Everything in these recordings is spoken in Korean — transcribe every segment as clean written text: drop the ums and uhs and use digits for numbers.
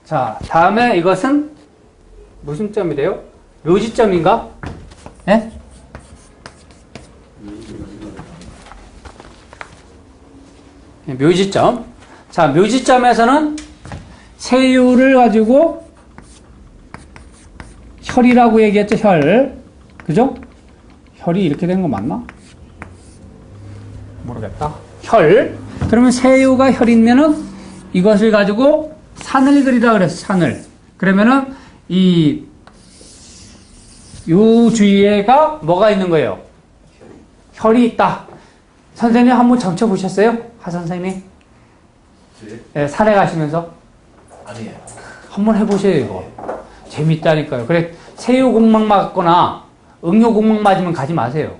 자, 다음에 이것은 무슨 점이 돼요? 묘지점인가? 예? 묘지점. 자, 묘지점에서는 세유를 가지고 혈이라고 얘기했죠, 혈. 그죠? 혈이 이렇게 된 거 맞나? 모르겠다. 혈. 그러면 세유가 혈이면은 이것을 가지고 산을 그리라 그랬어, 산을. 그러면은 요 주위에가 뭐가 있는 거예요? 혈이 있다. 선생님 한번 점쳐보셨어요? 하 선생님? 네, 산에 가시면서? 아니에요. 한번 해보세요, 이거. 재밌다니까요. 그래, 새우공막 맞거나 응효공막 맞으면 가지 마세요.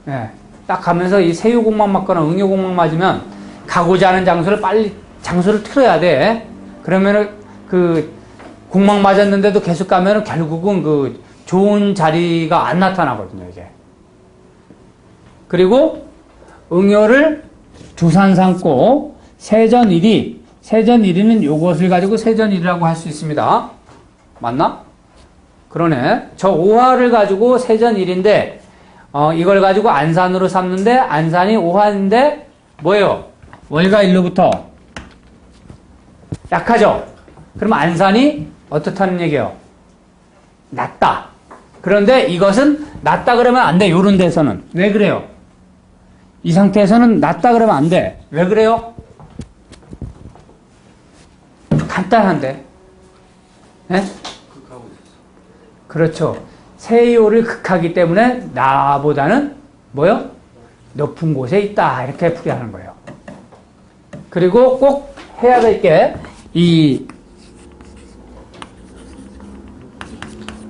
네, 딱 가면서 이 새우공막 맞거나 응효공막 맞으면 가고자 하는 장소를 빨리, 장소를 틀어야 돼. 그러면은 그 공막 맞았는데도 계속 가면은 결국은 그 좋은 자리가 안 나타나거든요, 이게. 그리고 응효를 두산 삼고 세전일이는 요것을 가지고 세전일이라고 할 수 있습니다. 맞나? 그러네. 저 오화를 가지고 세전일인데 이걸 가지고 안산으로 삼는데 안산이 오화인데 뭐예요? 월과 일로부터 약하죠? 그럼 안산이 어떻다는 얘기예요? 낮다. 그런데 이것은 낮다 그러면 안 돼. 요런 데서는. 왜 그래요? 이 상태에서는 낮다 그러면 안 돼. 왜 그래요? 간단한데. 네? 극하고 있었어. 그렇죠. 세요를 극하기 때문에 나보다는 뭐요? 높은 곳에 있다. 이렇게 풀이하는 거예요. 그리고 꼭 해야 될 게 이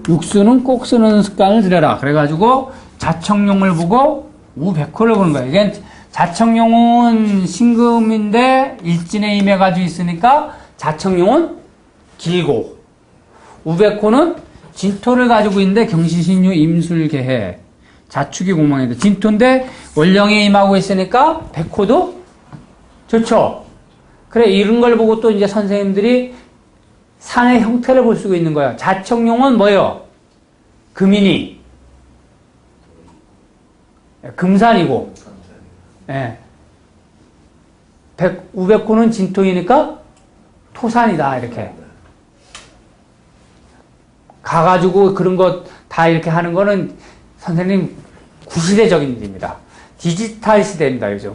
육수는 꼭 쓰는 습관을 들여라. 그래가지고 자청용을 보고 우백호를 보는 거예요. 이게 자청용은 신금인데 일진에 임해가지고 있으니까 자청용은 길고 우백호는 진토를 가지고 있는데 경시신유 임술계해 자축이 공망인데 진토인데 월령에 임하고 있으니까 백호도 좋죠. 그래 이런 걸 보고 또 이제 선생님들이 산의 형태를 볼 수가 있는 거야. 자청용은 뭐예요? 금인이 금산이고 예. 우백호는 진토이니까 토산이다 이렇게 가가지고 그런 거 다 이렇게 하는 거는 선생님 구시대적인 일입니다. 디지털 시대입니다 요즘.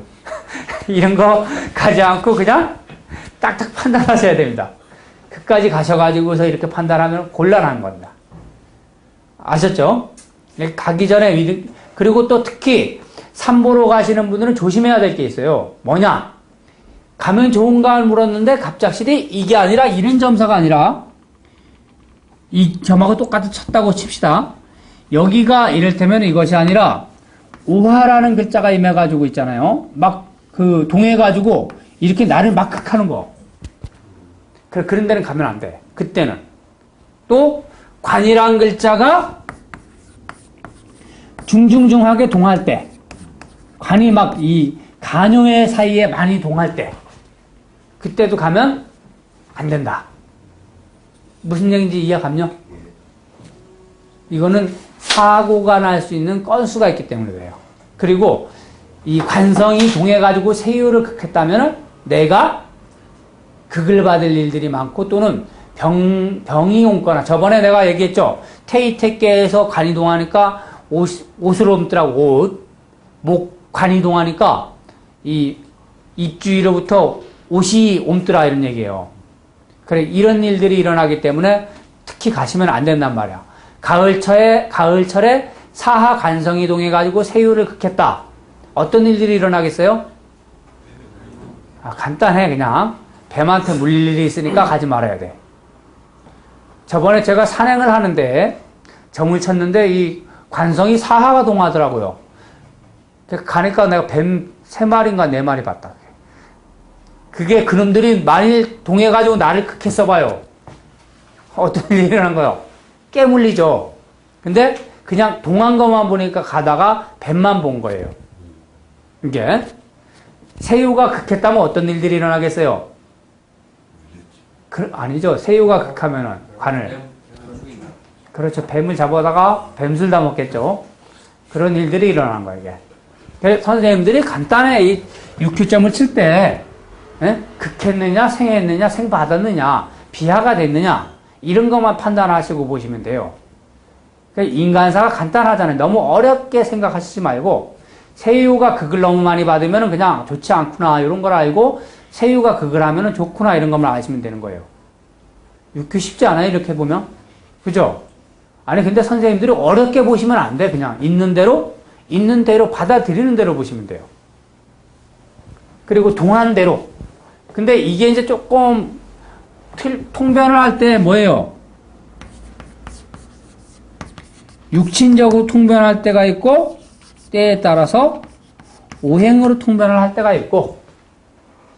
이런 거 가지 않고 그냥 딱딱 판단하셔야 됩니다. 끝까지 가셔가지고서 이렇게 판단하면 곤란한 겁니다. 아셨죠? 가기 전에 그리고 또 특히 산 보러 가시는 분들은 조심해야 될 게 있어요. 뭐냐? 가면 좋은가를 물었는데 갑작스레 이게 아니라 이런 점사가 아니라 이 점하고 똑같이 쳤다고 칩시다. 여기가 이를테면 이것이 아니라 오화라는 글자가 임해가지고 있잖아요. 막 그 동해가지고 이렇게 나를 막 극하는 거. 그런 데는 가면 안 돼. 그때는. 또 관이란 글자가 중중중하게 동할 때. 관이 막 이 간요의 사이에 많이 동할 때. 그때도 가면 안 된다. 무슨 얘기인지 이해감요? 이거는 사고가 날 수 있는 건수가 있기 때문에 그래요. 그리고 이 관성이 동해가지고 세유를 극했다면 내가 극을 받을 일들이 많고 또는 병이 옮거나 저번에 내가 얘기했죠. 태이태께에서 관이 동하니까 옷을 옮더라고. 옷. 목 관이 동하니까 이 입주위로부터 옷이 옮더라 이런 얘기예요. 그래 이런 일들이 일어나기 때문에 특히 가시면 안 된단 말이야. 가을철에 사하 관성이 동해가지고 세유를 극했다. 어떤 일들이 일어나겠어요? 간단해 그냥. 뱀한테 물릴 일이 있으니까 가지 말아야 돼. 저번에 제가 산행을 하는데 점을 쳤는데 이 관성이 사하가 동하더라고요. 가니까 내가 뱀 3마리인가 4마리 봤다. 그게 그놈들이 만일 동해가지고 나를 극했어 봐요. 어떤 일이 일어난 거요? 깨물리죠. 근데 그냥 동한 것만 보니까 가다가 뱀만 본 거예요. 이게 세유가 극했다면 어떤 일들이 일어나겠어요? 아니죠. 새우가 극하면은 관을. 그렇죠. 뱀을 잡아다가 뱀술 다 먹겠죠. 그런 일들이 일어난 거예요, 이게. 그래서 선생님들이 간단해, 이 육교점을 칠 때, 극했느냐, 생했느냐, 생받았느냐, 비하가 됐느냐, 이런 것만 판단하시고 보시면 돼요. 인간사가 간단하잖아요. 너무 어렵게 생각하시지 말고, 세유가 극을 너무 많이 받으면 그냥 좋지 않구나, 이런 걸 알고, 세유가 극을 하면 좋구나, 이런 것만 아시면 되는 거예요. 육교 쉽지 않아요, 이렇게 보면? 그죠? 아니, 근데 선생님들이 어렵게 보시면 안 돼. 그냥 있는 대로 받아들이는 대로 보시면 돼요. 그리고 동한대로. 근데 이게 이제 조금 통변을 할 때 뭐예요? 육친적으로 통변할 때가 있고, 때에 따라서 오행으로 통변을 할 때가 있고,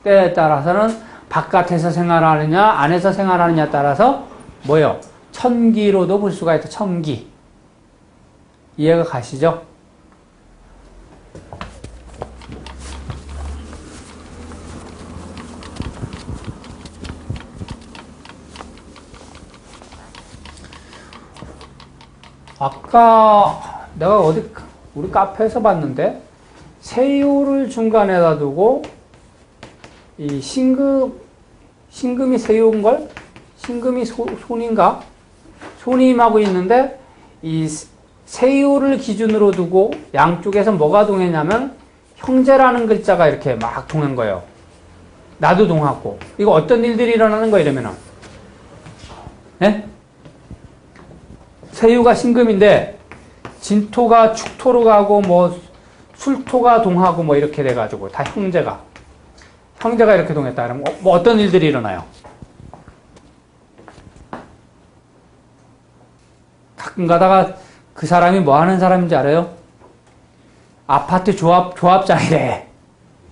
때에 따라서는 바깥에서 생활하느냐, 안에서 생활하느냐에 따라서 뭐예요? 천기로도 볼 수가 있다. 천기. 이해가 가시죠? 아까 내가 우리 카페에서 봤는데 세유를 중간에다 두고 이 신금이 세유인걸? 신금이 손인가? 손임하고 있는데 이 세유를 기준으로 두고 양쪽에서 뭐가 동했냐면 형제라는 글자가 이렇게 막 동한 거예요. 나도 동하고. 이거 어떤 일들이 일어나는 거예요, 이러면은? 네? 세유가 신금인데 진토가 축토로 가고 뭐 술토가 동하고 뭐 이렇게 돼가지고 다 형제가 이렇게 동했다 그러면 뭐 어떤 일들이 일어나요? 가끔 가다가 그 사람이 뭐 하는 사람인지 알아요? 아파트 조합장이래.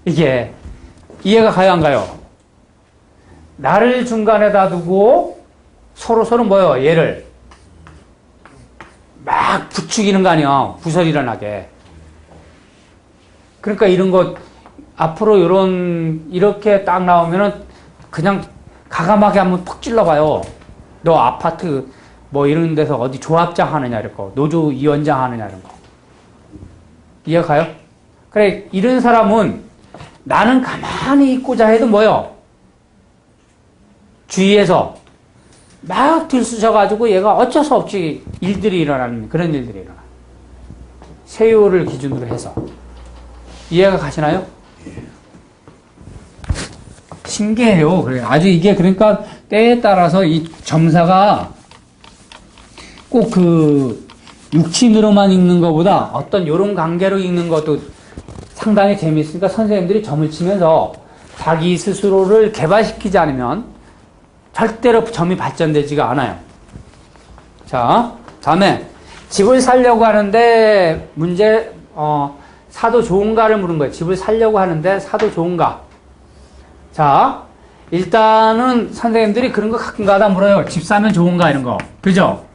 이게 이해가 가요, 안 가요? 나를 중간에다 두고 서로 뭐요? 얘를 막 부추기는 거 아니야. 부설 일어나게. 그러니까 이런 거 앞으로 이렇게 딱 나오면은 그냥 가감하게 한번 퍽 찔러봐요. 너 아파트 뭐 이런 데서 어디 조합장 하느냐 이런 거, 노조 위원장 하느냐 이런 거. 이해가 가요? 그래, 이런 사람은 나는 가만히 있고자 해도 뭐요? 주위에서 막 들쑤셔가지고 얘가 어쩔 수 없이 일들이 일어나는 그런 일들이 일어나. 세요를 기준으로 해서. 이해가 가시나요? 신기해요. 그래. 아주 이게 그러니까 때에 따라서 이 점사가 꼭 그 육친으로만 읽는 것보다 어떤 요런 관계로 읽는 것도 상당히 재미있으니까 선생님들이 점을 치면서 자기 스스로를 개발시키지 않으면 절대로 점이 발전되지가 않아요. 자, 다음에 집을 살려고 하는데 문제 사도 좋은가를 물은 거예요. 집을 살려고 하는데 사도 좋은가? 자, 일단은 선생님들이 그런 거 가끔가다 물어요. 집 사면 좋은가 이런 거. 그죠?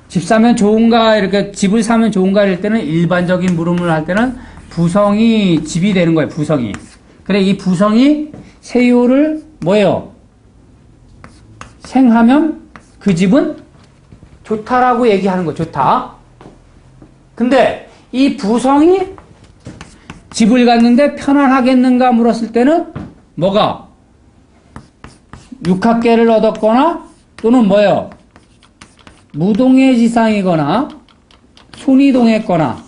집 사면 좋은가 이렇게 집을 사면 좋은가 이럴 때는 일반적인 물음을 할 때는 부성이 집이 되는 거예요. 부성이. 그래 이 부성이 세요를 뭐예요? 생하면 그 집은 좋다라고 얘기하는 거. 좋다. 근데 이 부성이 집을 갔는데 편안하겠는가 물었을 때는 뭐가? 육합계를 얻었거나 또는 뭐예요? 무동의 지상이거나 손이 동했거나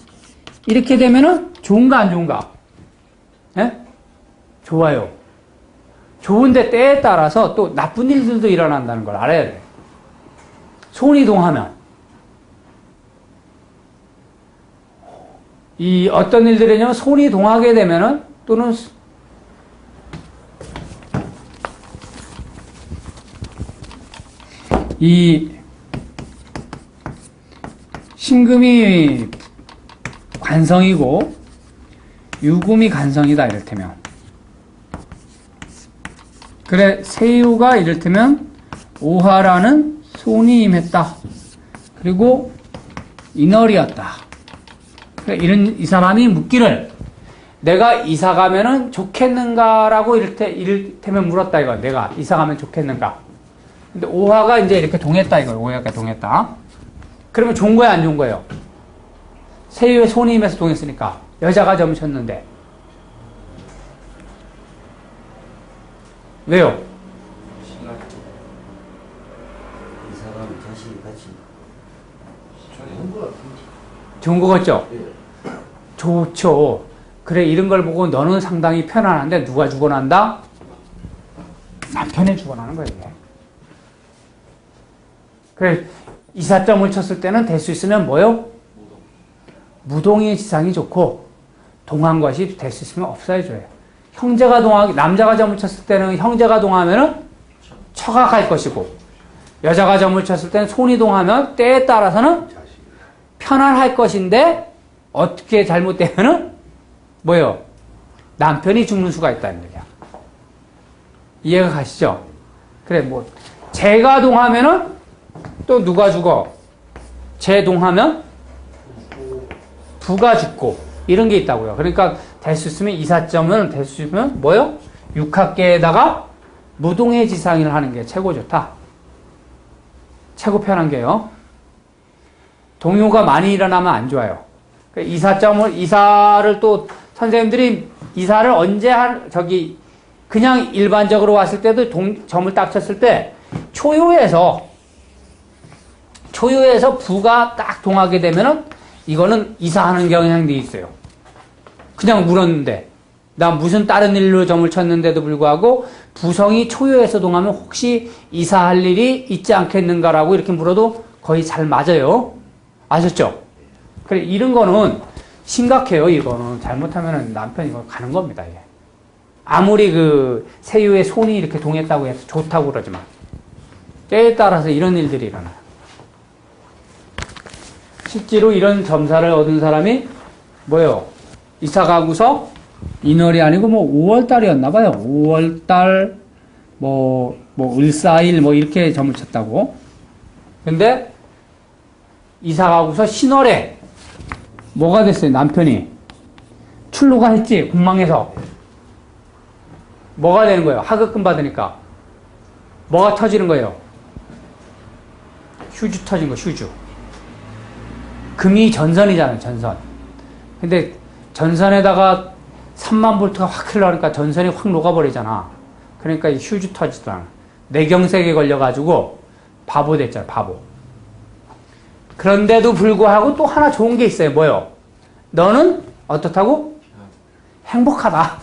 이렇게 되면은 좋은가 안 좋은가? 예? 좋아요. 좋은데 때에 따라서 또 나쁜 일들도 일어난다는 걸 알아야 돼. 손이 동하면 이 어떤 일들이냐면 손이 동하게 되면은 또는 이 신금이 관성이고 유금이 간성이다 이를테면 그래 세유가 이를테면 오하라는 손이 임했다 그리고 인월이었다 그래 이 사람이 묻기를 내가 이사 가면은 좋겠는가라고 이를테면 물었다 이거 내가 이사 가면 좋겠는가 근데 오화가 이제 이렇게 동했다 이거예요. 오화가 동했다. 그러면 좋은 거야, 안 좋은 거예요? 세유의 손이 임해서 동했으니까. 여자가 점을 쳤는데. 왜요? 이 사람 자식이 같이 좋은 거 같은데. 좋은 거 같죠? 예. 좋죠. 그래, 이런 걸 보고 너는 상당히 편안한데 누가 죽어난다? 남편이 죽어나는 거예요, 이게. 그래, 이사점을 쳤을 때는 될 수 있으면 뭐요? 무동의 지상이 좋고, 동한 것이 될 수 있으면 없어야줘요. 형제가 동하기, 남자가 점을 쳤을 때는 형제가 동하면은 처가 갈 것이고, 여자가 점을 쳤을 때는 손이 동하면 때에 따라서는 편안할 것인데, 어떻게 잘못되면은 뭐요? 남편이 죽는 수가 있다는 얘기야. 이해가 가시죠? 그래, 뭐, 재가 동하면은 또 누가 죽어? 재 동하면 부가 죽고, 이런 게 있다고요. 그러니까 될 수 있으면 이사점은 될 수 있으면 뭐요? 육합계에다가 무동의 지상을 하는 게 최고 좋다. 최고 편한 게요. 동요가 많이 일어나면 안 좋아요. 이사를 또 선생님들이 이사를 언제 그냥 일반적으로 왔을 때도 점을 딱 쳤을 때 초유에서 부가 딱 동하게 되면은 이거는 이사하는 경향이 있어요. 그냥 물었는데 나 무슨 다른 일로 점을 쳤는데도 불구하고 부성이 초유에서 동하면 혹시 이사할 일이 있지 않겠는가라고 이렇게 물어도 거의 잘 맞아요. 아셨죠? 그래, 이런 거는 심각해요. 이거는 잘못하면 남편이 이거 가는 겁니다. 이게. 아무리 그 세유의 손이 이렇게 동했다고 해서 좋다고 그러지만 때에 따라서 이런 일들이 일어나요. 실제로 이런 점사를 얻은 사람이 뭐예요? 이사 가고서 인월이 아니고 뭐 5월달이었나 봐요. 5월달 뭐 을사일 뭐 이렇게 점을 쳤다고. 근데 이사 가고서 신월에 뭐가 됐어요? 남편이 출루가 했지. 공망에서 뭐가 되는 거예요? 하급금 받으니까 뭐가 터지는 거예요? 휴주 터진 거, 휴주. 금이 전선이잖아요, 전선. 근데 전선에다가 3만 볼트가 확 흘러가니까 전선이 확 녹아버리잖아. 그러니까 이 휴주 터지잖아. 뇌경색에 걸려가지고 바보 됐잖아, 바보. 그런데도 불구하고 또 하나 좋은 게 있어요. 뭐요? 너는 어떻다고? 행복하다.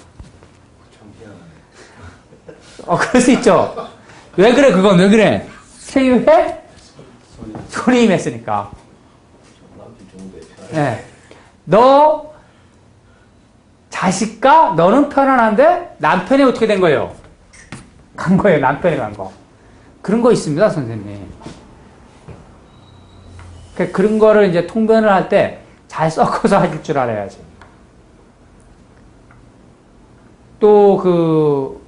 그럴 수 있죠. 왜 그래, 그건 왜 그래? 세유해? 손이 임했으니까. 네. 너 자식과 너는 편안한데 남편이 어떻게 된 거예요? 간 거예요. 남편이 간 거. 그런 거 있습니다, 선생님. 그런 거를 이제 통변을 할 때 잘 섞어서 하실 줄 알아야지. 또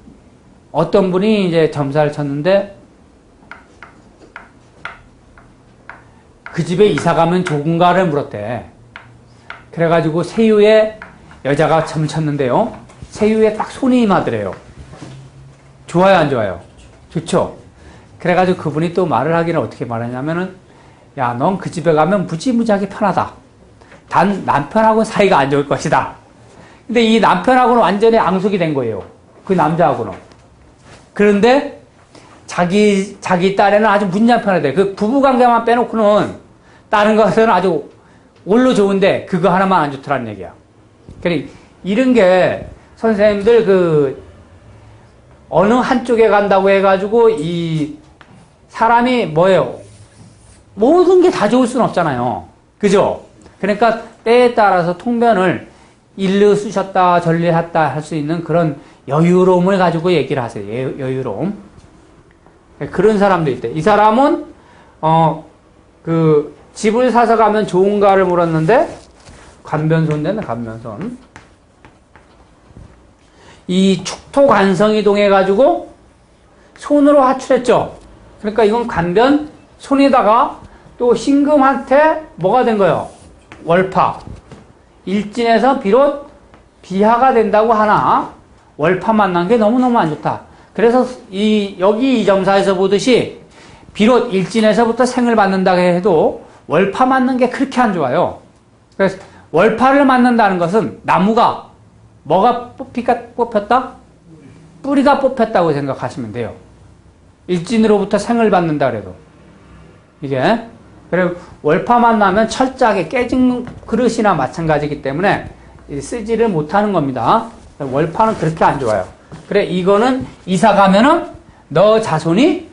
어떤 분이 이제 점사를 쳤는데 그 집에 이사 가면 좋은가를 물었대. 그래가지고 세유에 여자가 점을 쳤는데요. 세유에 딱 손이 임하더래요. 좋아요, 안 좋아요? 좋죠? 그래가지고 그분이 또 말을 하기는 어떻게 말하냐면은 야, 넌 그 집에 가면 무지무지하게 편하다. 단 남편하고 사이가 안 좋을 것이다. 근데 이 남편하고는 완전히 앙숙이 된 거예요. 그 남자하고는. 그런데 자기 딸에는 아주 문장 편하대. 그 부부관계만 빼놓고는 다른 것은 아주 올로 좋은데 그거 하나만 안 좋더라는 얘기야. 그러니까 이런 게 선생님들 어느 한쪽에 간다고 해가지고 이 사람이 뭐예요? 모든 게 다 좋을 수는 없잖아요. 그죠? 그러니까 때에 따라서 통변을 일르 쓰셨다 전리했다 할 수 있는 그런 여유로움을 가지고 얘기를 하세요. 여유로움. 그런 사람도 있대. 이 사람은 집을 사서 가면 좋은가를 물었는데 관변손되는 관변손. 이 축토관성이 동해가지고 손으로 하출했죠. 그러니까 이건 관변 손에다가 또 신금한테 뭐가 된 거예요? 월파. 일진에서 비롯 비하가 된다고 하나 월파 만난 게 너무너무 안 좋다. 그래서 여기 이 점사에서 보듯이 비록 일진에서부터 생을 받는다 해도 월파 맞는 게 그렇게 안 좋아요. 그래서 월파를 맞는다는 것은 나무가 뭐가 뽑혔다? 뿌리가 뽑혔다고 생각하시면 돼요. 일진으로부터 생을 받는다 그래도. 이게. 그리고 월파만 나면 철저하게 깨진 그릇이나 마찬가지이기 때문에 쓰지를 못하는 겁니다. 월파는 그렇게 안 좋아요. 그래, 이거는 이사 가면은 너 자손이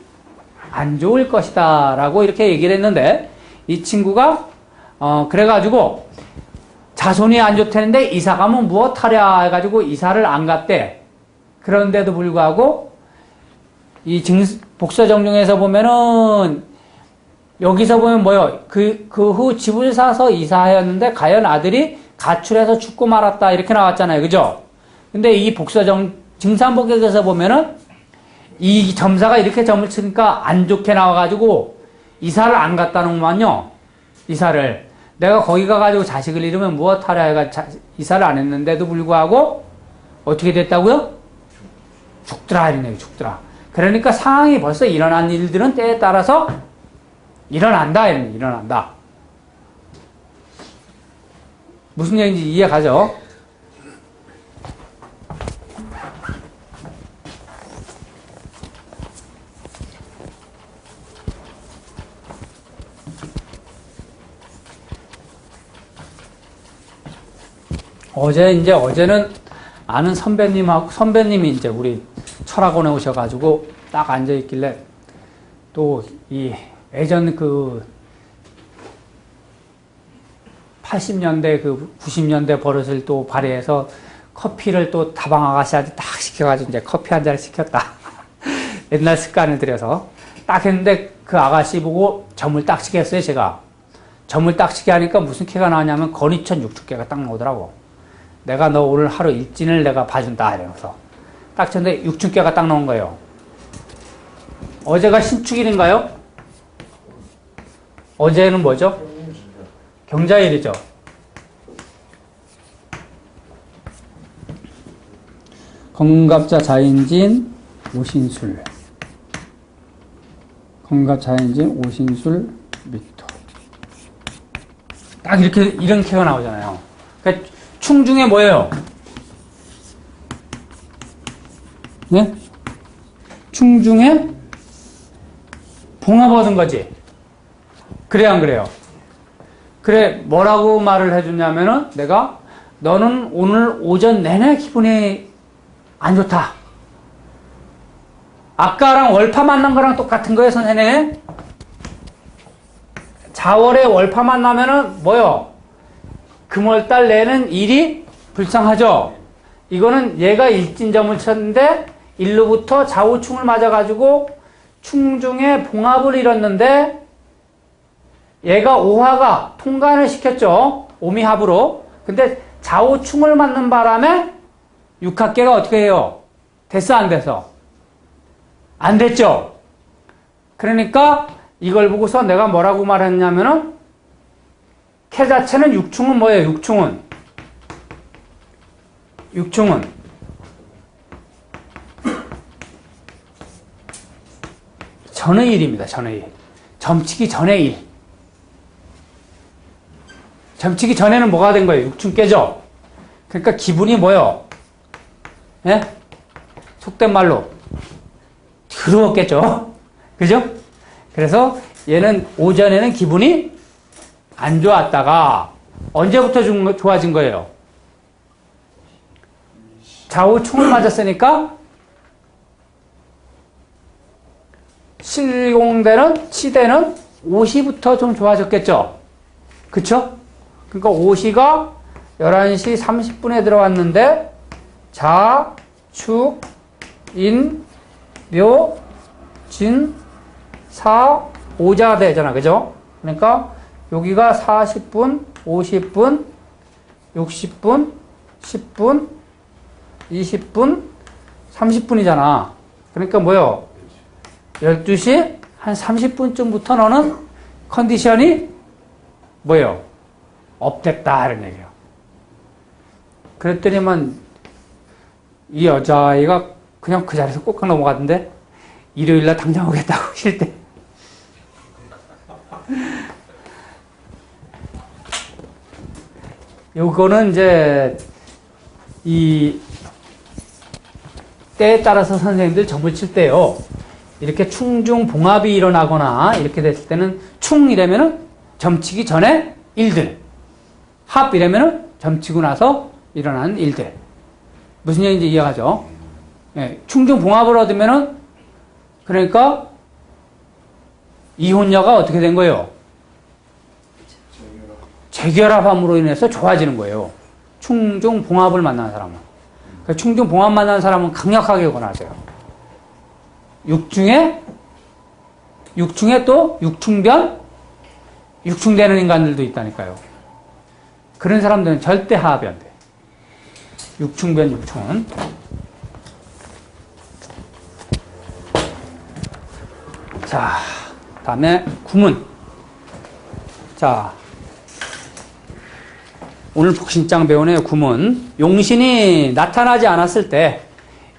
안 좋을 것이다 라고 이렇게 얘기를 했는데, 이 친구가 그래가지고 자손이 안 좋다는데 이사 가면 무엇하랴 해가지고 이사를 안 갔대. 그런데도 불구하고 이 복서정중에서 보면은 여기서 보면 뭐요? 그 후 집을 사서 이사하였는데 과연 아들이 가출해서 죽고 말았다 이렇게 나왔잖아요. 그죠? 근데 이 증산복에서 보면은 이 점사가 이렇게 점을 치니까 안 좋게 나와가지고 이사를 안 갔다는구만요. 이사를. 내가 거기 가가지고 자식을 잃으면 무엇하랴 해가 이사를 안 했는데도 불구하고 어떻게 됐다고요? 죽더라 이러네. 죽더라. 그러니까 상황이 벌써 일어난 일들은 때에 따라서 일어난다 이러네. 일어난다. 무슨 얘기인지 이해가죠? 어제는 아는 선배님이 이제 우리 철학원에 오셔가지고 딱 앉아있길래 또 이 예전 그 80년대 그 90년대 버릇을 또 발휘해서 커피를 또 다방 아가씨한테 딱 시켜가지고 이제 커피 한 잔을 시켰다. 옛날 습관을 들여서 딱 했는데 그 아가씨 보고 점을 딱 치게 했어요, 제가. 점을 딱 치게 하니까 무슨 캐가 나왔냐면 건이천 육축캐가 딱 나오더라고. 내가 너 오늘 하루 일진을 내가 봐준다 이러면서 딱 쳤는데 육축캐가 딱 나온 거예요. 어제가 신축일인가요? 어제는 뭐죠? 경자일이죠. 건갑자 자인진 오신술. 건갑 자인진 오신술 미토. 딱 이렇게 이런 캐가 나오잖아요. 그러니까 충중에 뭐예요? 네? 충중에 봉합 얻은 거지. 그래 안 그래요? 그래 뭐라고 말을 해주냐면은 내가 너는 오늘 오전 내내 기분이 안 좋다. 아까랑 월파 만난 거랑 똑같은 거예요, 선생님. 자월에 월파 만나면은 뭐요? 금월달 내는 일이 불쌍하죠. 이거는 얘가 일진점을 쳤는데 일로부터 좌우충을 맞아가지고 충중에 봉합을 이뤘는데 얘가 오화가 통관을 시켰죠. 오미합으로. 근데 좌우충을 맞는 바람에 육합계가 어떻게 해요? 됐어 안 됐어? 안 됐죠. 그러니까 이걸 보고서 내가 뭐라고 말했냐면은 캐 자체는 육충은 뭐예요? 육충은 전의 일입니다. 전의 일. 점치기 전의 일. 점치기 전에는 뭐가 된 거예요? 육충 깨죠? 그러니까 기분이 뭐예요? 예? 속된 말로 더러웠겠죠? 그죠? 그래서 얘는 오전에는 기분이 안 좋았다가 언제부터 좋아진 거예요? 좌우 충을 맞았으니까 치대는 오시부터 좀 좋아졌겠죠? 그쵸? 그러니까 오시가 11시 30분에 들어왔는데 자, 축, 인, 묘, 진, 사, 오자가 되잖아. 그죠? 그러니까 여기가 40분, 50분, 60분, 10분, 20분, 30분이잖아. 그러니까 뭐요? 12시 한 30분쯤부터 너는 컨디션이 뭐예요? 업됐다 이런 얘기예요. 그랬더니만 이 여자아이가 그냥 그 자리에서 꼭 넘어가던데 일요일날 당장 오겠다고 쉴 때 요거는 이제 이 때에 따라서 선생님들 점을 칠 때요. 이렇게 충중 봉합이 일어나거나 이렇게 됐을 때는 충이라면은 점치기 전에 일들, 합이라면은 점치고 나서 일어나는 일들. 무슨 얘기인지 이해하죠? 예, 충중 봉합을 얻으면은 그러니까 이혼녀가 어떻게 된 거예요? 재결합함으로 인해서 좋아지는 거예요. 충중 봉합을 만난 사람은. 그러니까 충중 봉합 만난 사람은 강력하게 권하세요. 육중에 또 육충변, 육충되는 인간들도 있다니까요. 그런 사람들은 절대 합이 안 돼. 육충변, 육충은. 자, 다음에 구문. 자, 오늘 복신장 배우는 구문. 용신이 나타나지 않았을 때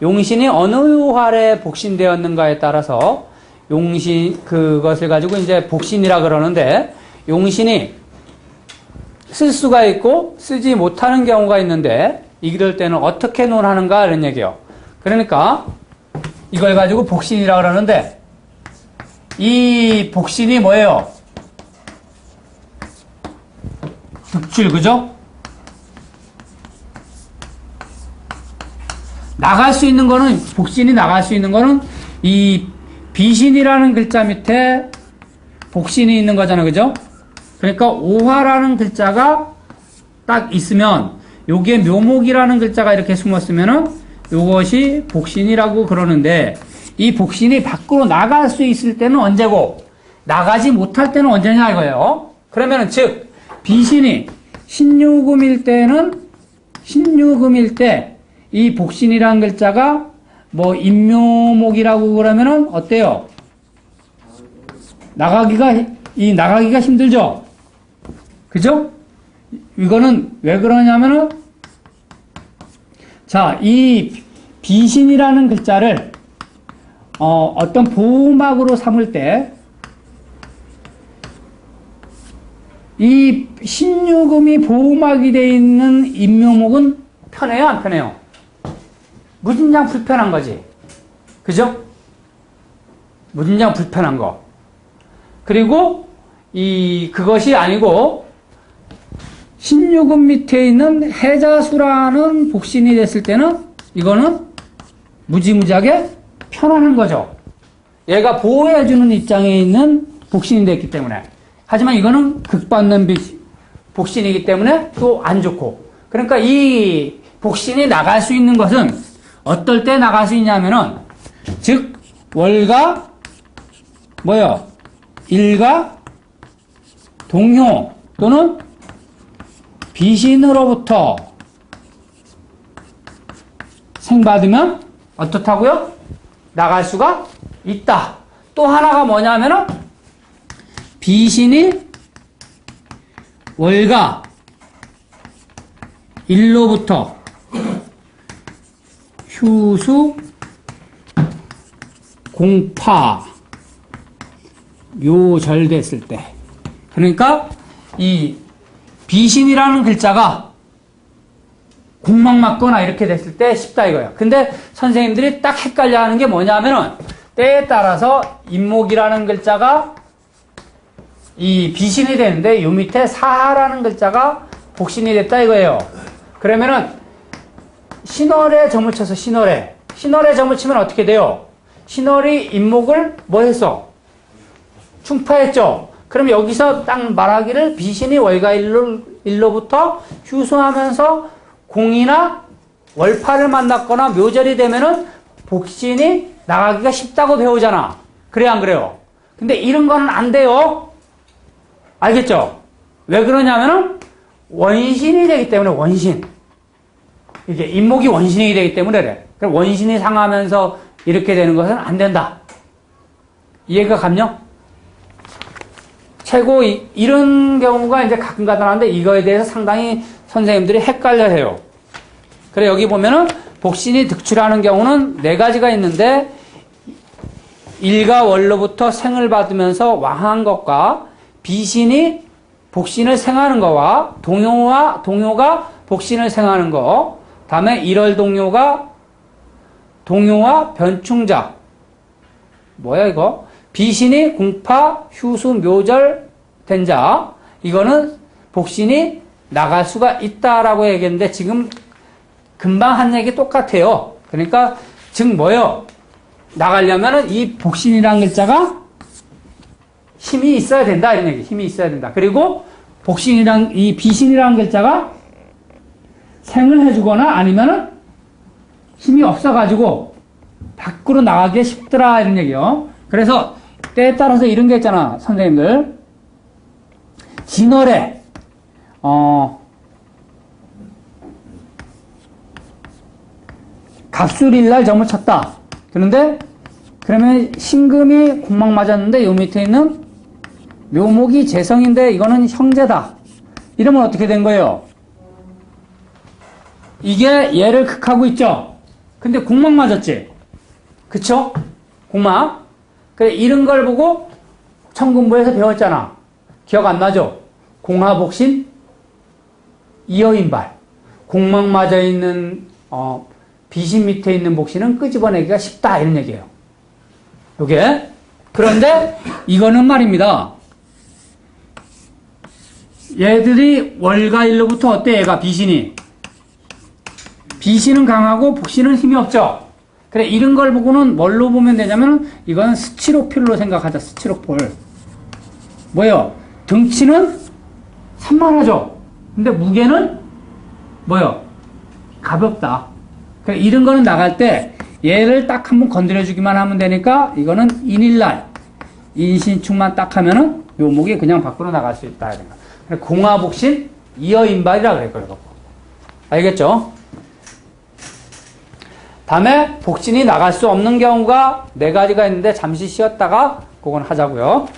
용신이 어느 활에 복신되었는가에 따라서 용신 그것을 가지고 이제 복신이라 그러는데 용신이 쓸 수가 있고 쓰지 못하는 경우가 있는데 이럴 때는 어떻게 논하는가 이런 얘기예요. 그러니까 이걸 가지고 복신이라 그러는데 이 복신이 뭐예요? 득출, 그죠? 나갈 수 있는 거는, 복신이 나갈 수 있는 거는 이 비신이라는 글자 밑에 복신이 있는 거잖아요. 그죠? 그러니까 오화라는 글자가 딱 있으면 여기에 묘목이라는 글자가 이렇게 숨었으면은 이것이 복신이라고 그러는데 이 복신이 밖으로 나갈 수 있을 때는 언제고 나가지 못할 때는 언제냐 이거예요. 그러면은 즉 비신이 신유금일 때 이 복신이라는 글자가 뭐 인묘목이라고 그러면은 어때요? 나가기가 힘들죠? 그죠? 이거는 왜 그러냐면은 자, 이 비신이라는 글자를 어떤 보호막으로 삼을 때 이 신유금이 보호막이 되어 있는 인묘목은 편해요, 안 편해요? 무진장 불편한 거지. 그죠? 무진장 불편한 거. 그리고 그것이 아니고 신유금 밑에 있는 해자수라는 복신이 됐을 때는 이거는 무지무지하게 편안한 거죠. 얘가 보호해주는 입장에 있는 복신이 됐기 때문에. 하지만 이거는 극받는 복신이기 때문에 또 안 좋고. 그러니까 이 복신이 나갈 수 있는 것은 어떨 때 나갈 수 있냐면은 즉 월가 뭐요? 일가 동효 또는 비신으로부터 생받으면 어떻다고요? 나갈 수가 있다. 또 하나가 뭐냐면은 비신이 월가 일로부터 휴수 공파 요절됐을 때 그러니까 이 비신이라는 글자가 공막 맞거나 이렇게 됐을 때 쉽다 이거예요. 근데 선생님들이 딱 헷갈려 하는 게 뭐냐면은 때에 따라서 인목이라는 글자가 이 비신이 되는데 요 밑에 사하라는 글자가 복신이 됐다 이거예요. 그러면은 신월에 점을 쳐서 신월에 점을 치면 어떻게 돼요? 신월이 인목을 뭐 했어? 충파했죠? 그럼 여기서 딱 말하기를 비신이 월가 일로부터 휴수하면서 공이나 월파를 만났거나 묘절이 되면은 복신이 나가기가 쉽다고 배우잖아. 그래 안 그래요? 근데 이런 거는 안 돼요. 알겠죠? 왜 그러냐면은 원신이 되기 때문에 원신. 이게 인목이 원신이 되기 때문에 그래. 그럼 원신이 상하면서 이렇게 되는 것은 안 된다. 이해가 갔냐? 최고 이런 경우가 이제 가끔가다 나는데 이거에 대해서 상당히 선생님들이 헷갈려 해요. 그래 여기 보면은 복신이 득출하는 경우는 4가지가 있는데 일가 월로부터 생을 받으면서 왕한 것과 비신이 복신을 생하는 거와 동요가 복신을 생하는 거. 다음에 일월 동요와 변충자. 뭐야 이거? 비신이 궁파, 휴수, 묘절, 된자. 이거는 복신이 나갈 수가 있다라고 얘기했는데 지금 금방 한 얘기 똑같아요. 그러니까 즉 뭐요? 나가려면은 이 복신이라는 글자가 힘이 있어야 된다 이런 얘기. 힘이 있어야 된다. 그리고 이 비신이라는 글자가 생을 해주거나 아니면은 힘이 없어가지고 밖으로 나가기 쉽더라 이런 얘기요. 그래서 때에 따라서 이런 게 있잖아 선생님들. 진월에 갑술일날 점을 쳤다. 그런데 그러면 신금이 공막 맞았는데 요 밑에 있는 묘목이 재성인데 이거는 형제다. 이러면 어떻게 된 거예요? 이게 얘를 극하고 있죠. 근데 공막 맞았지. 그쵸? 공막. 그래 이런 걸 보고 천군부에서 배웠잖아. 기억 안 나죠? 공하복신 이어인발. 공막 맞아 있는 비신 밑에 있는 복신은 끄집어내기가 쉽다 이런 얘기예요. 요게. 그런데 이거는 말입니다. 얘들이 월가일로부터 어때? 얘가 비신이. 비신은 강하고 복신은 힘이 없죠. 그래 이런 걸 보고는 뭘로 보면 되냐면 이건 스치로필로 생각하자. 스치로폴. 뭐예요? 등치는 산만하죠. 근데 무게는 뭐예요? 가볍다. 그래 이런 거는 나갈 때 얘를 딱 한번 건드려주기만 하면 되니까 이거는 인일날 인신축만 딱 하면은 묘목이 그냥 밖으로 나갈 수 있다. 그래 공화복신 이어인발이라 그랬거든요. 알겠죠? 다음에 복신이 나갈 수 없는 경우가 4가지가 있는데 잠시 쉬었다가 그건 하자고요.